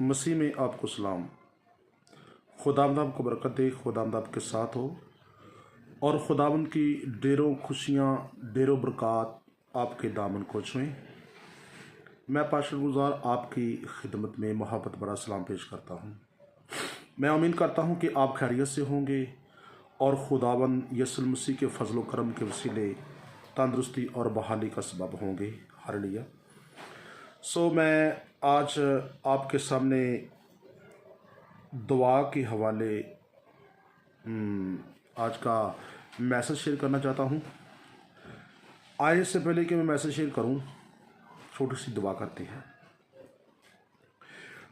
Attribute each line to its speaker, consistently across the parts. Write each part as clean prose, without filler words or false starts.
Speaker 1: मसीह में आपको सलाम। खुदावंद आपको बरकत दे, खुदावंद आपके साथ हो और खुदावंद की ढेरों खुशियाँ, ढेरों बरक़ात आपके दामन को छुएं। मैं पाशर गुजार आपकी खिदमत में मोहब्बत भरा सलाम पेश करता हूँ। मैं उम्मीद करता हूँ कि आप खैरियत से होंगे और खुदावंद यीशु मसीह के फजल करम के वसीले तंदुरुस्ती और बहाली का सबब होंगे। हालेलुया। मैं आज आपके सामने दुआ के हवाले आज का मैसेज शेयर करना चाहता हूँ। आए से पहले कि मैं मैसेज शेयर करूँ, छोटी सी दुआ करते हैं।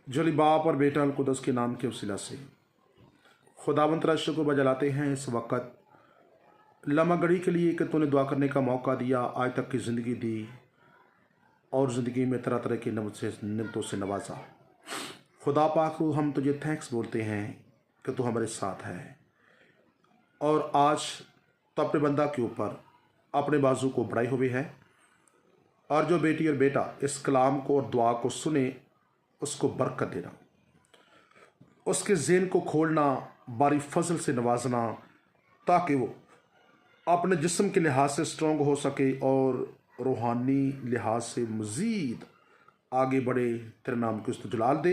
Speaker 1: जली बाप और बेटा अल कुदस के नाम के वसीला से खुदावंद तेरा शुक्र बजाते हैं इस वक्त लम्हा घड़ी के लिए कि तूने दुआ करने का मौका दिया, आज तक की ज़िंदगी दी और ज़िंदगी में तरह तरह की निमतों से नवाजा। खुदा पाक को हम तुझे थैंक्स बोलते हैं कि तू हमारे साथ है और आज तो अपने बंदा के ऊपर अपने बाजू को बढ़ाए हुए है और जो बेटी और बेटा इस कलाम को और दुआ को सुने उसको बरकत देना, उसके ज़हन को खोलना, बारी फजल से नवाजना ताकि वो अपने जिस्म के लिहाज से स्ट्रॉन्ग हो सके और रूहानी लिहाज से मज़ीद आगे बढ़े। तेरे नाम की उस्तु जलाल दे,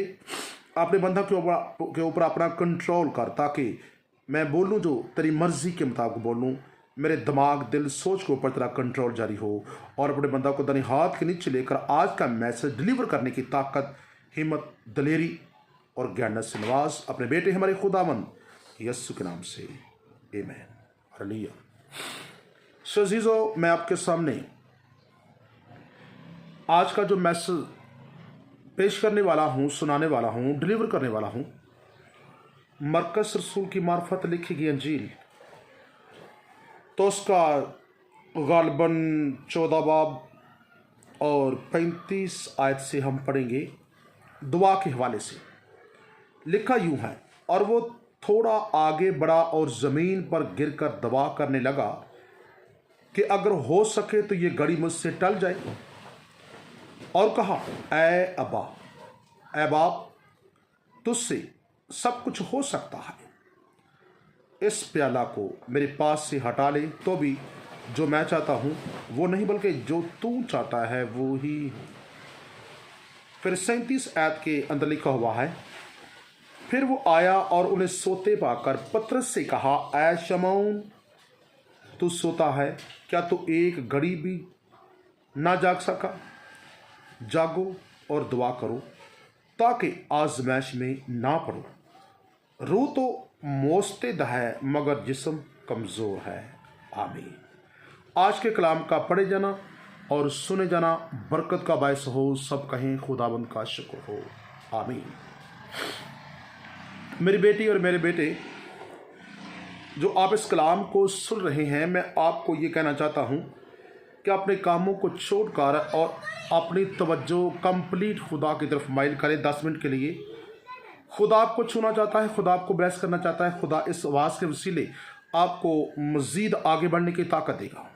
Speaker 1: अपने बंदा के ऊपर अपना कंट्रोल कर ताकि मैं बोलूँ जो तेरी मर्ज़ी के मुताबिक बोलूँ। मेरे दिमाग, दिल, सोच के ऊपर तेरा कंट्रोल जारी हो और अपने बंदा को दानी हाथ के नीचे लेकर आज का मैसेज डिलीवर करने की ताकत, हिम्मत, दलेरी और ज्ञान से नवाज अपने बेटे हमारे खुदावंद यीशु के नाम से, आमीन। हालेलुया। अज़ीज़ों, मैं आपके सामने आज का जो मैसेज पेश करने वाला हूँ, सुनाने वाला हूँ, डिलीवर करने वाला हूँ, मरकस रसूल की मार्फत लिखी गई अंजील तो उसका गालबन 14 बाब और 35 आयत से हम पढ़ेंगे। दुआ के हवाले से लिखा यूं है, और वो थोड़ा आगे बढ़ा और ज़मीन पर गिरकर दुआ करने लगा कि अगर हो सके तो ये घड़ी मुझसे टल जाए, और कहा, ऐ अब्बा, ऐ बाप, तुझसे सब कुछ हो सकता है, इस प्याला को मेरे पास से हटा ले, तो भी जो मैं चाहता हूँ वो नहीं बल्कि जो तू चाहता है वो ही। फिर 37 आयत के अंदर लिखा हुआ है, फिर वो आया और उन्हें सोते पाकर पतरस से कहा, ऐ शमौन, तू सोता है, क्या तू एक घड़ी भी ना जाग सका? जागो और दुआ करो ताकि आजमाइश में ना पड़ो। रूह तो मोस्तैद है मगर जिस्म कमज़ोर है। आमीन। आज के कलाम का पढ़े जाना और सुने जाना बरकत का बायस हो। सब कहें खुदावंद का शुक्र हो। आमीन। मेरी बेटी और मेरे बेटे जो आप इस कलाम को सुन रहे हैं, मैं आपको ये कहना चाहता हूँ कि अपने कामों को छोड़कर और अपनी तवज्जो कंप्लीट खुदा की तरफ माइल करें। 10 मिनट के लिए खुदा आपको छूना चाहता है, खुदा आपको ब्लेस करना चाहता है। खुदा इस आवाज़ के वसीले आपको मज़ीद आगे बढ़ने की ताकत देगा।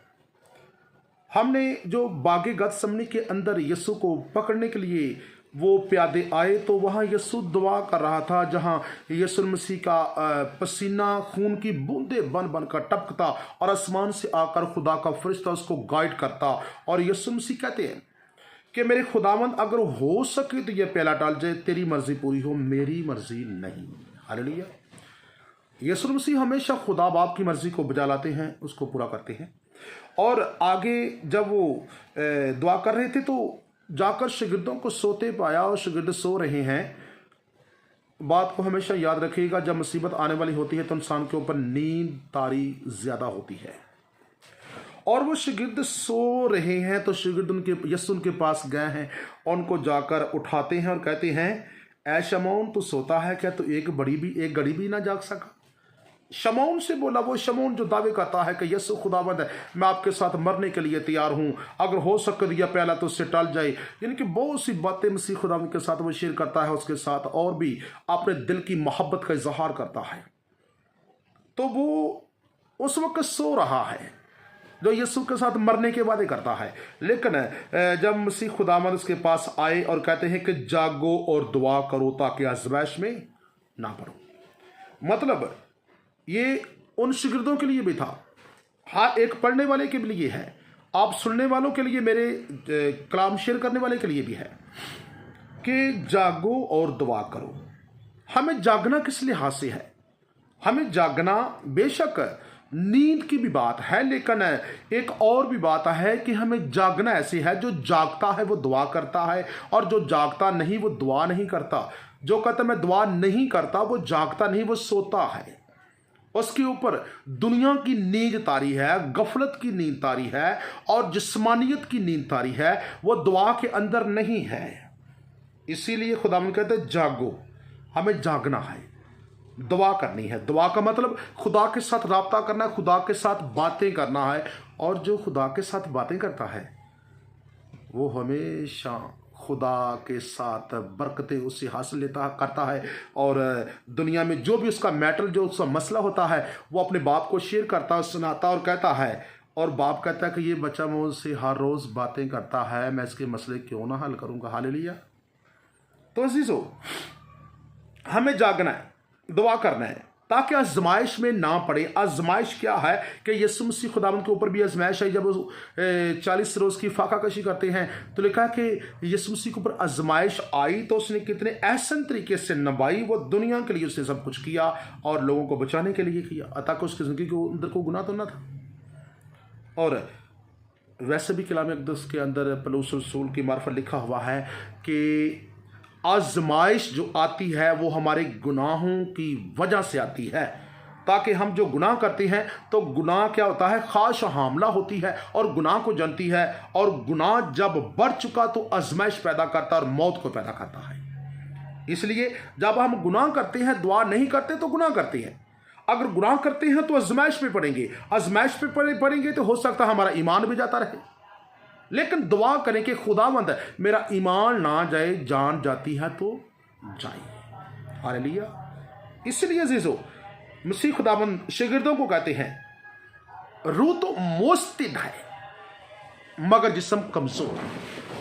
Speaker 1: हमने जो बागे गतसमनी के अंदर यीशु को पकड़ने के लिए वो प्यादे आए तो वहाँ यीशु दुआ कर रहा था, जहाँ यीशु मसीह का पसीना खून की बूंदें बन बन कर टपकता और आसमान से आकर खुदा का फरिश्ता उसको गाइड करता। और यीशु मसीह कहते हैं कि मेरे खुदावंद, अगर हो सके तो ये प्याला टाल जाए, तेरी मर्जी पूरी हो, मेरी मर्जी नहीं। हालेलुया। यीशु मसीह हमेशा खुदा बाप की मर्जी को बजा लाते हैं, उसको पूरा करते हैं। और आगे जब वो दुआ कर रहे थे तो जाकर शागिर्दों को सोते पाया और शागिर्द सो रहे हैं। बात को हमेशा याद रखिएगा, जब मुसीबत आने वाली होती है तो इंसान के ऊपर नींद तारी ज़्यादा होती है। और वो शागिर्द सो रहे हैं तो शागिर्द यीशु उनके पास गए हैं, उनको जाकर उठाते हैं और कहते हैं, ऐ शमौन, तू सोता है, क्या तू एक घड़ी भी ना जाग सका? शमौन से बोला, वो शमौन जो दावे करता है कि यीशु खुदावंद है, मैं आपके साथ मरने के लिए तैयार हूँ, अगर हो सके तो यह प्याला तो उससे टल जाए। यानी कि बहुत सी बातें मसीह खुदावंद के साथ वो शेयर करता है, उसके साथ और भी अपने दिल की मोहब्बत का इजहार करता है। तो वो उस वक्त सो रहा है जो यीशु के साथ मरने के वादे करता है। लेकिन जब मसीह खुदावंद उसके पास आए और कहते हैं कि जागो और दुआ करो ताकि आजमाइश में ना पड़ो, मतलब ये उन शागिर्दों के लिए भी था, हाँ, एक पढ़ने वाले के लिए है, आप सुनने वालों के लिए, मेरे कलाम शेयर करने वाले के लिए भी है कि जागो और दुआ करो। हमें जागना किस लिहाज से है? हमें जागना बेशक नींद की भी बात है, लेकिन एक और भी बात है कि हमें जागना ऐसे है, जो जागता है वो दुआ करता है, और जो जागता नहीं वो दुआ नहीं करता। जो कहता मैं दुआ नहीं करता वो जागता नहीं, वो सोता है। उसके ऊपर दुनिया की नींद तारी है, गफलत की नींद तारी है और जिस्मानियत की नींद तारी है, वो दुआ के अंदर नहीं है। इसीलिए खुदावंद कहते हैं जागो, हमें जागना है, दुआ करनी है। दुआ का मतलब खुदा के साथ राब्ता करना है, खुदा के साथ बातें करना है, और जो खुदा के साथ बातें करता है वो हमेशा खुदा के साथ बरकतें उससे हासिल करता है, और दुनिया में जो भी उसका मैटर, जो उसका मसला होता है, वो अपने बाप को शेयर करता है, सुनाता और कहता है, और बाप कहता है कि ये बच्चा मुझसे हर रोज़ बातें करता है, मैं इसके मसले क्यों ना हल करूँगा। हालेलुया। तो अजीजों, हमें जागना है, दुआ करना है ताकि आजमाइश में ना पड़े। आजमाइश क्या है कि यीशु मसीह खुदावंद के ऊपर भी आजमाइश है। जब वो 40 रोज़ की फाका कशी करते हैं तो लिखा है कि यीशु मसीह के ऊपर आजमाइश आई तो उसने कितने एहसन तरीके से निभाई। वो दुनिया के लिए उसने सब कुछ किया और लोगों को बचाने के लिए किया, ताकि उसकी ज़िंदगी के अंदर को गुनाह तो ना था। और वैसे भी कलाम अक़दस के अंदर पौलुस रसूल की मार्फत लिखा हुआ है कि आजमाइश जो आती है वो हमारे गुनाहों की वजह से आती है, ताकि हम जो गुनाह करते हैं तो गुनाह क्या होता है, ख्वाहिश हामला होती है और गुनाह को जानती है, और गुनाह जब बढ़ चुका तो आजमाइश पैदा करता है और मौत को पैदा करता है। इसलिए जब हम गुनाह करते हैं, दुआ नहीं करते तो गुनाह करते हैं। अगर गुनाह करते हैं तो आजमाइश में पड़ेंगे, आजमाइश पे पड़ेंगे तो हो सकता है हमारा ईमान भी जाता रहे। लेकिन दुआ करें कि खुदावंद मेरा ईमान ना जाए, जान जाती है तो जाए। हालेलुया। इसलिए अजीजों, मसीह खुदावंद शागिर्दों को कहते हैं रूह तो मुस्तैद है मगर जिस्म कमजोर।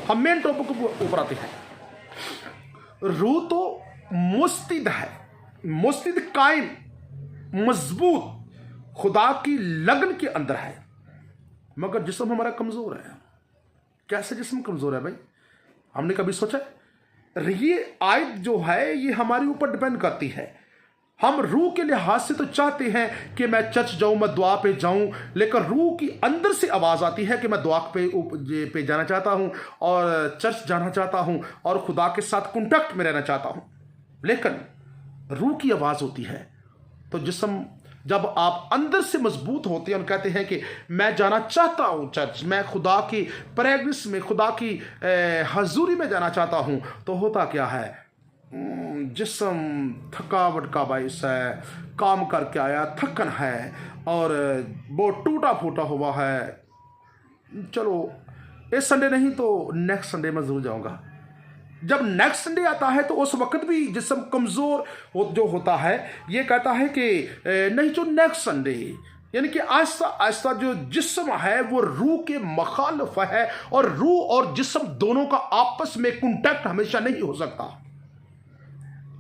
Speaker 1: हम मेन टॉपिक के ऊपर आते हैं। रूह तो मुस्तैद है, मुस्तैद कायम मजबूत खुदा की लगन के अंदर है, मगर जिस्म हमारा कमजोर है। कैसे जिस्म कमजोर है भाई? हमने कभी सोचा? ये आयत जो है ये हमारे ऊपर डिपेंड करती है। हम रूह के लिहाज से तो चाहते हैं कि मैं चर्च जाऊं, मैं दुआ पे जाऊं, लेकिन रूह की अंदर से आवाज़ आती है कि मैं दुआ पे जाना चाहता हूं और चर्च जाना चाहता हूं और खुदा के साथ कॉन्टैक्ट में रहना चाहता हूं। लेकिन रूह की आवाज़ होती है। तो जिस्म जब आप अंदर से मजबूत होते हैं और कहते हैं कि मैं जाना चाहता हूं चर्च, मैं खुदा की प्रेजेंस में, खुदा की हजूरी में जाना चाहता हूं, तो होता क्या है, जिस्म थकावट का बाइस है, काम करके आया, थकन है और वो टूटा फूटा हुआ है, चलो इस संडे नहीं तो नेक्स्ट संडे मैं जरूर जाऊंगा। जब नेक्स्ट संडे आता है तो उस वक्त भी जिस्म कमज़ोर जो होता है ये कहता है कि नहीं, जो नेक्स्ट संडे, यानी कि आहिस्ता आहिस्ता जो जिस्म है वो रूह के मुखालिफ है, और रूह और जिस्म दोनों का आपस में कॉन्टैक्ट हमेशा नहीं हो सकता,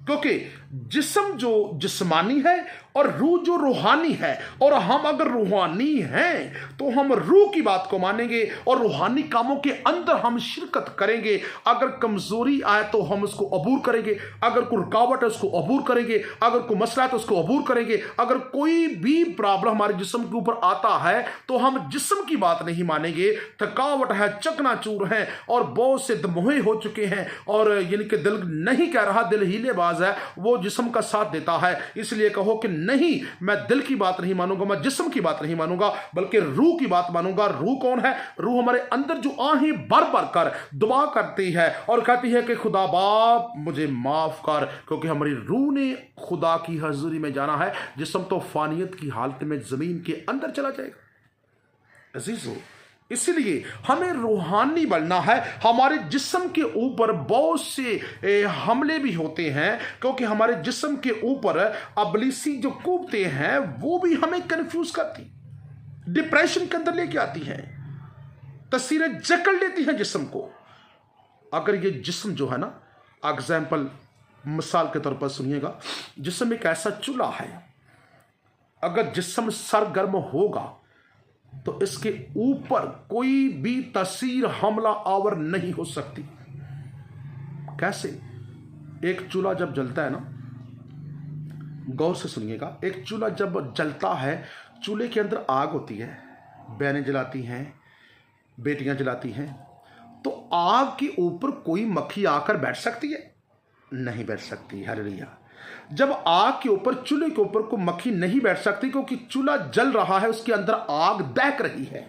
Speaker 1: क्योंकि जिस्म जो जिस्मानी है और रूह जो रूहानी है, और हम अगर रूहानी हैं तो हम रूह की बात को मानेंगे और रूहानी कामों के अंदर हम शिरकत करेंगे। अगर कमजोरी आए तो हम उसको अबूर करेंगे, अगर कोई रुकावट है उसको अबूर करेंगे, अगर कोई मसला है तो उसको अबूर करेंगे। अगर कोई भी प्रॉब्लम हमारे जिस्म के ऊपर आता है तो हम जिस्म की बात नहीं मानेंगे। थकावट है, चकनाचूर है और बहुत से दमोहे हो चुके हैं, और यानी कि दिल नहीं कह रहा, दिल हीलेबाज है, वो जिस्म का साथ देता है। इसलिए कहो कि नहीं, मैं दिल की बात नहीं मानूंगा, मैं जिस्म की बात नहीं मानूंगा, बल्कि रूह की बात मानूंगा। रूह कौन है? रूह हमारे अंदर जो आहें भर भर कर दुआ करती है और कहती है कि खुदा बाप मुझे माफ कर, क्योंकि हमारी रूह ने खुदा की हजूरी में जाना है। जिस्म तो फानियत की हालत में जमीन के अंदर चला जाएगा। अजीजों, इसलिए हमें रूहानी बनना है। हमारे जिस्म के ऊपर बहुत से हमले भी होते हैं, क्योंकि हमारे जिस्म के ऊपर अबलीसी जो कूबते हैं वो भी हमें कंफ्यूज करती। डिप्रेशन के अंदर लेके आती हैं, तस्वीरें जकड़ लेती हैं जिस्म को। अगर ये जिस्म जो है ना, एग्जाम्पल मिसाल के तौर पर सुनिएगा, जिस्म एक ऐसा चूल्हा है, अगर जिस्म सरगर्म होगा तो इसके ऊपर कोई भी तस्वीर हमला आवर नहीं हो सकती। कैसे? एक चूल्हा जब जलता है ना, गौर से सुनिएगा, एक चूल्हा जब जलता है, चूल्हे के अंदर आग होती है, बहनें जलाती हैं, बेटियां जलाती हैं, तो आग के ऊपर कोई मक्खी आकर बैठ सकती है? नहीं बैठ सकती। हालेलुया। जब आग के ऊपर, चूल्हे के ऊपर कोई मक्खी नहीं बैठ सकती, क्योंकि चूल्हा जल रहा है, उसके अंदर आग दहक रही है।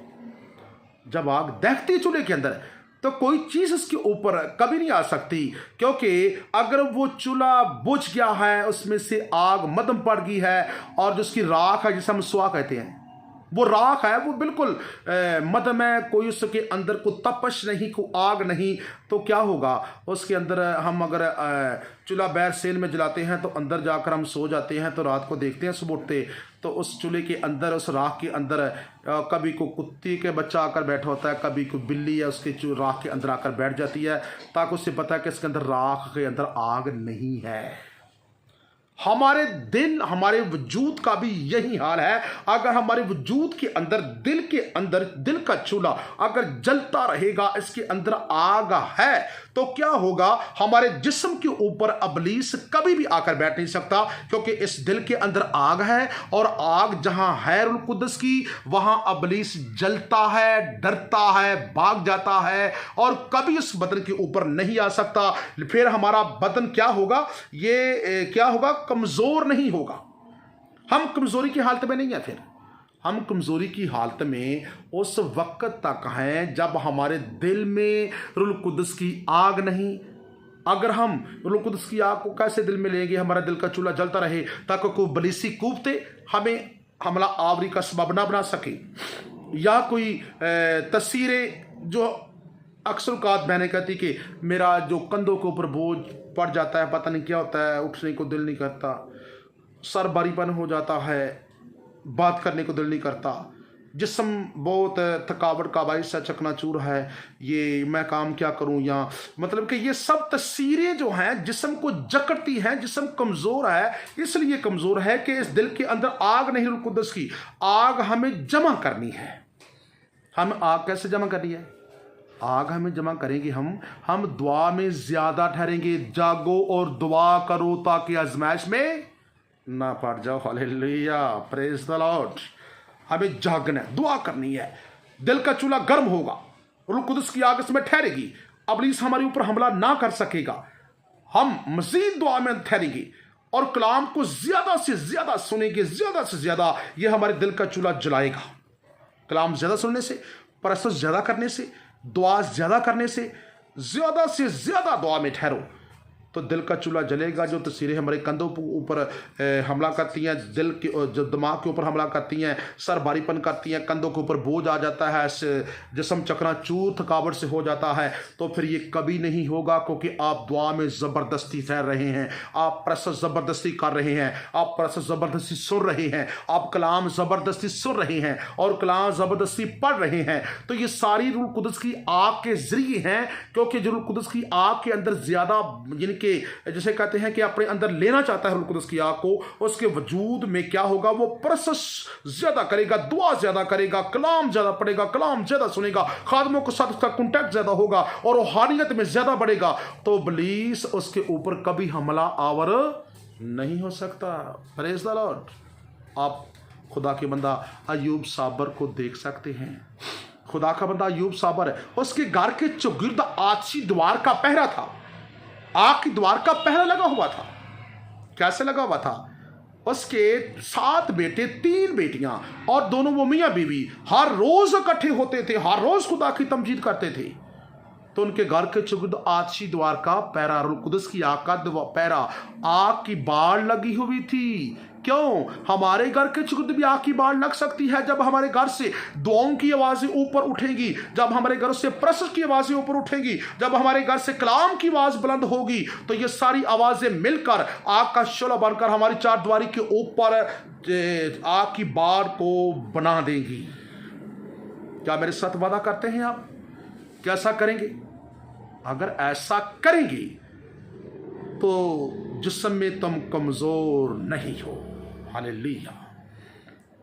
Speaker 1: जब आग दहकती है चूल्हे के अंदर, तो कोई चीज उसके ऊपर कभी नहीं आ सकती, क्योंकि अगर वो चूल्हा बुझ गया है, उसमें से आग मदम पड़ गई है, और जिसकी राख है, जिसे हम सुआ कहते हैं, वो राख है, वो बिल्कुल मदम है, कोई उसके अंदर को तपश नहीं, को आग नहीं, तो क्या होगा उसके अंदर? हम अगर चूल्हा बैर सेल में जलाते हैं तो अंदर जाकर हम सो जाते हैं, तो रात को देखते हैं, सुबह उठते तो उस चूल्हे के अंदर, उस राख के अंदर कभी को कुत्ती के बच्चा आकर बैठा होता है, कभी को बिल्ली है उसके राख के अंदर आकर बैठ जाती है, ताकि उससे पता है कि इसके अंदर राख के अंदर आग नहीं है। हमारे दिल, हमारे वजूद का भी यही हाल है। अगर हमारे वजूद के अंदर, दिल के अंदर, दिल का चूल्हा अगर जलता रहेगा, इसके अंदर आग है, तो क्या होगा? हमारे जिस्म के ऊपर इब्लीस कभी भी आकर बैठ नहीं सकता, क्योंकि इस दिल के अंदर आग है, और आग जहां है रूह कुद्दस की, वहां इब्लीस जलता है, डरता है, भाग जाता है, और कभी उस बदन के ऊपर नहीं आ सकता। फिर हमारा बदन क्या होगा? ये क्या होगा? कमजोर नहीं होगा। हम कमजोरी की हालत में नहीं है। फिर हम कमजोरी की हालत में उस वक्त तक हैं जब हमारे दिल में रूह कुद्दस की आग नहीं। अगर हम रूह कुद्दस की आग को कैसे दिल में लेंगे? हमारा दिल का चूल्हा जलता रहे, ताकि कोई बलीसी कूबते हमें हमला आवरी का सबब ना बना सके, या कोई तस्वीरें जो अक्सर औकात बहने कहती कि मेरा जो कंधों के ऊपर बोझ पड़ जाता है, पता नहीं क्या होता है, उठने को दिल नहीं करता, सर भारीपन हो जाता है, बात करने को दिल नहीं करता, जिस्म बहुत थकावट का बाइस है, चकनाचूर है, ये मैं काम क्या करूं, या मतलब कि ये सब तस्वीरें जो हैं जिस्म को जकड़ती हैं। जिस्म कमज़ोर है, इसलिए कमज़ोर है कि इस दिल के अंदर आग नहीं, रूह कुद्दस की आग हमें जमा करनी है। हम आग कैसे जमा करनी है? आग हमें जमा करेंगे हम दुआ में ज़्यादा ठहरेंगे। जागो और दुआ करो ताकि आजमाइश में ना पड़ जाओ। Hallelujah, praise the Lord. हमें जागना है, दुआ करनी है। दिल का चूल्हा गर्म होगा, रूह कुद्दस की आग इसमें ठहरेगी, इब्लीस हमारे ऊपर हमला ना कर सकेगा। हम मजीद दुआ में ठहरेंगे और कलाम को ज्यादा से ज्यादा सुनेंगे, ज्यादा से ज्यादा। ये हमारे दिल का चूल्हा जलाएगा। कलाम ज्यादा सुनने से, परस्तश ज्यादा करने से, दुआ ज्यादा करने से ज्यादा दुआ में ठहरो तो दिल का चूल्हा जलेगा। जो तस्वीरें हमारे कंधों के ऊपर हमला करती हैं, दिल के जो दिमाग के ऊपर हमला करती हैं, सर भारीपन करती हैं, कंधों के ऊपर बोझ आ जाता है, जिस्म चकनाचूर थकावट से हो जाता है, तो फिर ये कभी नहीं होगा, क्योंकि आप दुआ में ज़बरदस्ती ठहर रहे हैं, आप प्रसस ज़बरदस्ती कर रहे हैं, आप प्रसस ज़बरदस्ती सुन रहे हैं, आप कलाम ज़बरदस्ती सुन रहे हैं और कलाम ज़बरदस्ती पढ़ रहे हैं। तो ये सारी रूह कुद्दस की आग के जरिए हैं, क्योंकि जो रूह कुद्दस की आग के अंदर ज़्यादा कि जैसे कहते हैं कि अपने अंदर लेना चाहता है रूह कुद्दस की आग को, उसके वजूद में क्या होगा? वो प्रोसेस ज्यादा करेगा, दुआ ज्यादा करेगा, कलाम ज्यादा पढ़ेगा, कलाम ज्यादा सुनेगा, खादमों के साथ उसका कॉन्टैक्ट ज्यादा होगा और रूहानियत में ज्यादा बढ़ेगा। तो इब्लीस उसके ऊपर कभी हमला आवर नहीं हो सकता। Praise the Lord. आप खुदा के बंदा अय्यूब साबर को देख सकते हैं। खुदा का बंदा अय्यूब साबर, उसके घर के चौगिर्द आछी द्वार का पहरा था, आग की द्वार का पहरा लगा हुआ था। कैसे लगा हुआ था? उसके 7 बेटे, 3 बेटियां और दोनों वो मियां बीवी हर रोज इकट्ठे होते थे, हर रोज खुदा की तमजीद करते थे। तो उनके घर के चौगिर्द आछी द्वार का पहरा, रूह कुद्दस की आग का पहरा, आग की बाढ़ लगी हुई थी। क्यों? हमारे घर के चौगिर्द भी आग की बाढ़ लग सकती है जब हमारे घर से दुआओं की आवाजें ऊपर उठेंगी, जब हमारे घर से प्रसन्न की आवाजें ऊपर उठेंगी, जब हमारे घर से कलाम की आवाज बुलंद होगी, तो ये सारी आवाजें मिलकर आग का शोला बनकर हमारी चारदीवारी के ऊपर आग की बाढ़ को बना देंगी। क्या मेरे साथ वादा करते हैं आप? कैसा करेंगे? अगर ऐसा करेंगे तो जिस्म में तुम कमजोर नहीं हो। हालेलुया।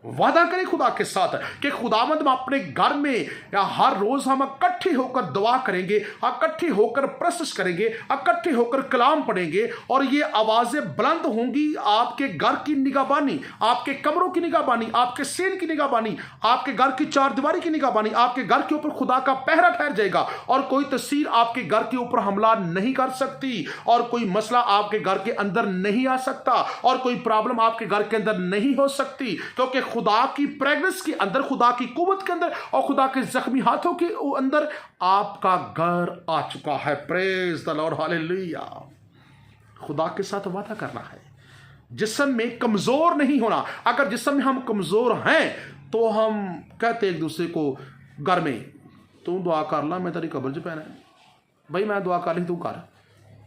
Speaker 1: वादा करें खुदा के साथ कि खुदावंद हम अपने घर में या हर रोज हम इकट्ठे होकर दुआ करेंगे, इकट्ठे होकर प्रशंसा करेंगे, इकट्ठे होकर कलाम पढ़ेंगे और ये आवाजें बुलंद होंगी। आपके घर की निगाहबानी, आपके कमरों की निगाहबानी, आपके सेल की निगाहबानी, आपके घर की चारदीवारी की निगाहबानी, आपके घर के ऊपर खुदा का पहरा ठहर जाएगा और कोई तस्वीर आपके घर के ऊपर हमला नहीं कर सकती और कोई मसला आपके घर के अंदर नहीं आ सकता और कोई प्रॉब्लम आपके घर के अंदर नहीं हो सकती, क्योंकि खुदा की प्रेगनेंस के अंदर, खुदा की कुव्वत के अंदर और खुदा के जख्मी हाथों के अंदर आपका घर आ चुका है। Praise the Lord, hallelujah. खुदा के साथ वादा करना है, जिस्म में कमजोर नहीं होना। अगर जिस्म में हम कमजोर हैं तो हम कहते एक दूसरे को घर में, तू दुआ कर ला, मैं तेरी कब्र च पैना है, भाई मैं दुआ कर ली तू कर।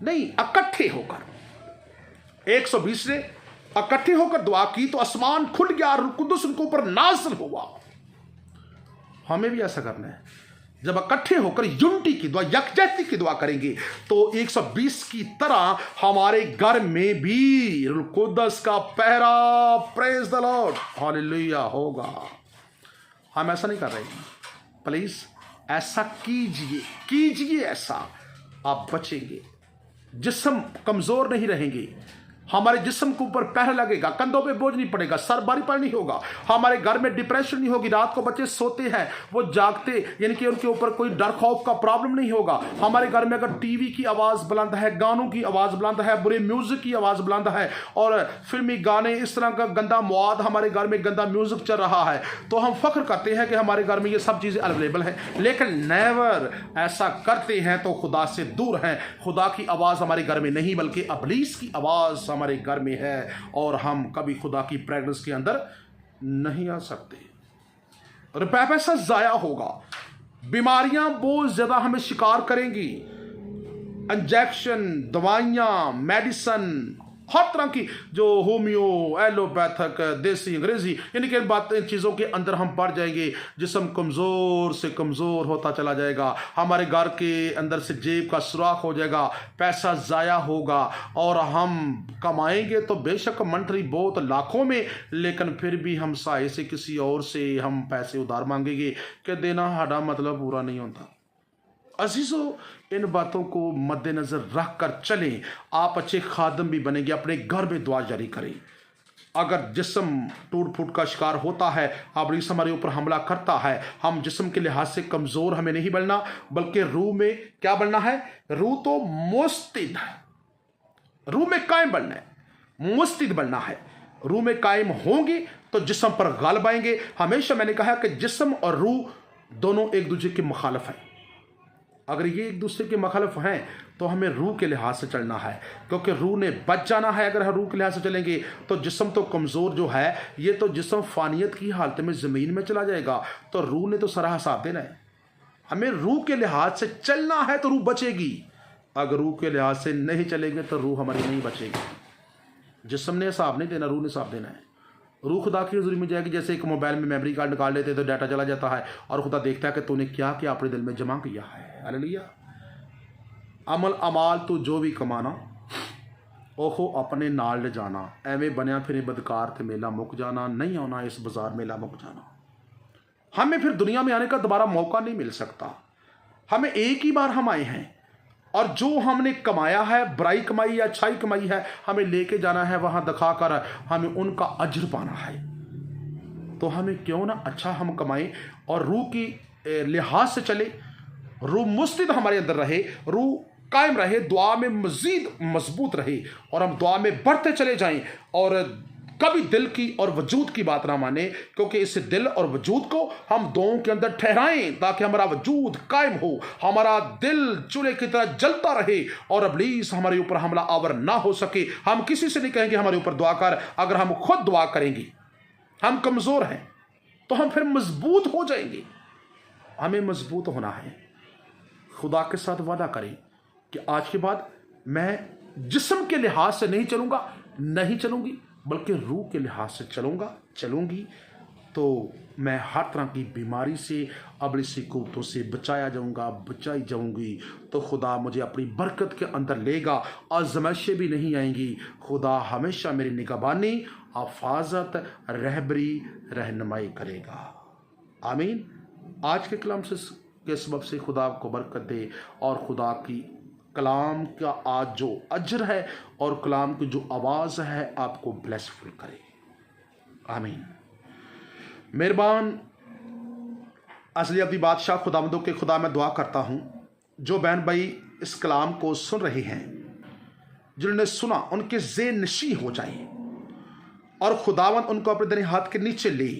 Speaker 1: नहीं, इकट्ठे होकर 120 ने इकट्ठे होकर दुआ की तो आसमान खुल गया, रूह कुद्दुस उनके ऊपर नाज़िल हुआ। हमें भी ऐसा करना है। जब इकट्ठे होकर यूनिटी की दुआ, यकजहती की दुआ करेंगे तो 120 की तरह हमारे घर में भी रूह कुद्दुस का पहरा, प्रेज द लॉर्ड, हालेलुया, होगा। हम ऐसा नहीं कर रहे, प्लीज ऐसा कीजिए ऐसा, आप बचेंगे, जिस्म कमजोर नहीं रहेंगे, हमारे जिस्म के ऊपर पहरा लगेगा, कंधों पे बोझ नहीं पड़ेगा, सर भारी पर नहीं होगा, हमारे घर में डिप्रेशन नहीं होगी। रात को बच्चे सोते हैं वो जागते, यानी कि उनके ऊपर कोई डर खौफ का प्रॉब्लम नहीं होगा। हमारे घर में अगर टीवी की आवाज़ बुलंद है, गानों की आवाज़ बुलंद है, बुरे म्यूजिक की आवाज़ बुलंद है और फिल्मी गाने, इस तरह का गंदा मवाद, हमारे घर में गंदा म्यूजिक चल रहा है, तो हम फख्र करते हैं कि हमारे घर में ये सब चीज़ें अवेलेबल हैं। लेकिन नेवर ऐसा करते हैं तो खुदा से दूर हैं। खुदा की आवाज़ हमारे घर में नहीं बल्कि इब्लीस की आवाज़ हमारे घर में है और हम कभी खुदा की प्रेगनेंस के अंदर नहीं आ सकते। रुपया पैसा जाया होगा, बीमारियां बहुत ज्यादा हमें शिकार करेंगी, इंजेक्शन, दवाइयां, मेडिसिन, हर तरह की जो होम्यो, एलोपैथिक, देसी, अंग्रेजी, यानी कि इन चीज़ों के अंदर हम पड़ जाएंगे। जिस्म कमज़ोर से कमज़ोर होता चला जाएगा, हमारे घर के अंदर से जेब का सुराख हो जाएगा, पैसा ज़ाया होगा और हम कमाएंगे तो बेशक मंटरी बहुत लाखों में, लेकिन फिर भी हम साए से किसी और से हम पैसे उधार मांगेंगे कि देना हमारा मतलब पूरा नहीं होता। अजीजों, इन बातों को मद्देनजर रख कर चलें, आप अच्छे खादम भी बनेंगे। अपने घर में दुआ जारी करें। अगर जिस्म टूट फूट का शिकार होता है, इब्लीस हमारे ऊपर हमला करता है, हम जिस्म के लिहाज से कमजोर हमें नहीं बनना, बल्कि रूह में क्या बनना है? रूह तो मुस्तिद है, रूह में कायम बनना है, मुस्तिद बनना है। रूह में कायम होंगे तो जिस्म पर गालिब आएंगे। हमेशा मैंने कहा कि जिस्म और रूह दोनों एक दूसरे के मुखालिफ हैं। अगर ये एक दूसरे के मुखालिफ हैं तो हमें रूह के लिहाज से चलना है, क्योंकि रूह ने बच जाना है। अगर हम रूह के लिहाज से चलेंगे तो जिस्म तो कमज़ोर जो है, ये तो जिस्म फानियत की हालत में ज़मीन में चला जाएगा, तो रूह ने तो सारा हिसाब देना है। हमें रूह के लिहाज से चलना है तो रूह बचेगी। अगर रूह के लिहाज से नहीं चलेंगे तो रूह हमारी नहीं बचेगी। जिस्म ने हिसाब नहीं देना, रूह ने हिसाब देना है। रूह खुदा की हज़ूरी में जाएगी। जैसे एक मोबाइल में मेमोरी कार्ड निकाल लेते तो डाटा चला जाता है और खुदा देखता है कि तूने क्या क्या अपने दिल में जमा किया है। हालेलुया। अमल अमाल तू जो भी कमाना ओहो अपने नाल ले जाना, एवें बनया फिर बदकार ते मेला मुक जाना, नहीं आना इस बाजार मेला मुक जाना। हमें फिर दुनिया में आने का दोबारा मौका नहीं मिल सकता। हमें एक ही बार हम आए हैं और जो हमने कमाया है, बुराई कमाई या अच्छाई कमाई है, हमें लेके जाना है वहां दिखाकर हमें उनका अजर पाना है। तो हमें क्यों ना अच्छा हम कमाएं और रूह की लिहाज से चले, रूह मुस्तिद हमारे अंदर रहे, रूह कायम रहे, दुआ में मजीद मजबूत रहे और हम दुआ में बढ़ते चले जाएं और कभी दिल की और वजूद की बात ना माने, क्योंकि इस दिल और वजूद को हम दोनों के अंदर ठहराएं ताकि हमारा वजूद कायम हो, हमारा दिल चूल्हे की तरह जलता रहे और इब्लीस हमारे ऊपर हमला आवर ना हो सके। हम किसी से नहीं कहेंगे हमारे ऊपर दुआ कर, अगर हम खुद दुआ करेंगे। हम कमज़ोर हैं तो हम फिर मजबूत हो जाएंगे। हमें मजबूत होना है। खुदा के साथ वादा करें कि आज के बाद मैं जिस्म के लिहाज से नहीं चलूंगा, नहीं चलूंगी, बल्कि रूह के लिहाज से चलूंगा, चलूंगी तो मैं हर तरह की बीमारी से, अबलिसी कुव्वतों से बचाया जाऊंगा, बचाई जाऊंगी। तो खुदा मुझे अपनी बरकत के अंदर लेगा, आजमाइशें भी नहीं आएंगी। खुदा हमेशा मेरी निगहबानी, हिफाजत, रहबरी, रहनुमाई करेगा। आमीन। आज के कलाम के सबब से खुदा आपको बरकत दे और खुदा की कलाम का आज जो अजर है और कलाम की जो आवाज़ है आपको ब्लेसफुल करे। आमीन। मेहरबान असली अब्दी बादशाह खुदावंदों के खुदा मैं दुआ करता हूँ जो बहन भाई इस कलाम को सुन रहे हैं, जिन्होंने सुना उनके ज़ेहन नशी हो जाए और खुदावंद उनको अपने दाहिने हाथ के नीचे ले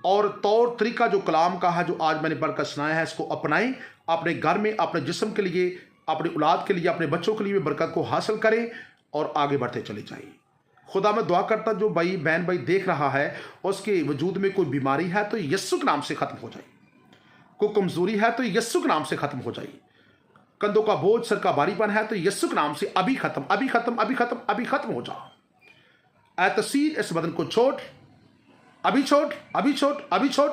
Speaker 1: और तौर तरीका जो कलाम का है जो आज मैंने पढ़कर सुनाया है इसको अपनाएं, अपने घर में, अपने जिस्म के लिए, अपनी औलाद के लिए, अपने बच्चों के लिए बरकत को हासिल करें और आगे बढ़ते चले जाएं। खुदा मैं दुआ करता जो भाई बहन भाई देख रहा है उसके वजूद में कोई बीमारी है तो यीशु के नाम से ख़त्म हो जाए, कोई कमज़ोरी है तो यीशु के नाम से ख़त्म हो जाए, कंधों का बोझ, सर का भारीपन है तो यीशु के नाम से अभी ख़त्म, अभी ख़त्म, अभी ख़त्म, अभी ख़त्म हो जा। ऐ तसीर इस बदन को छोड़, अभी छोड़, अभी छोड़, अभी छोड़,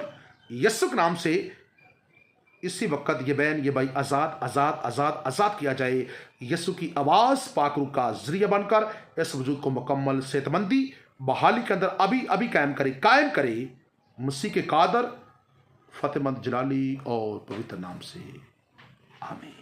Speaker 1: यीशु के नाम से इसी वक्त ये बहन ये भाई आज़ाद आज़ाद आज़ाद आज़ाद किया जाए। यीशु की आवाज़ पाकरू का जरिया बनकर इस वजूद को मुकम्मल सेहतमंदी बहाली के अंदर अभी अभी कायम करे मसीह के कादर फतेहमंद जलाली और पवित्र नाम से। आमीन।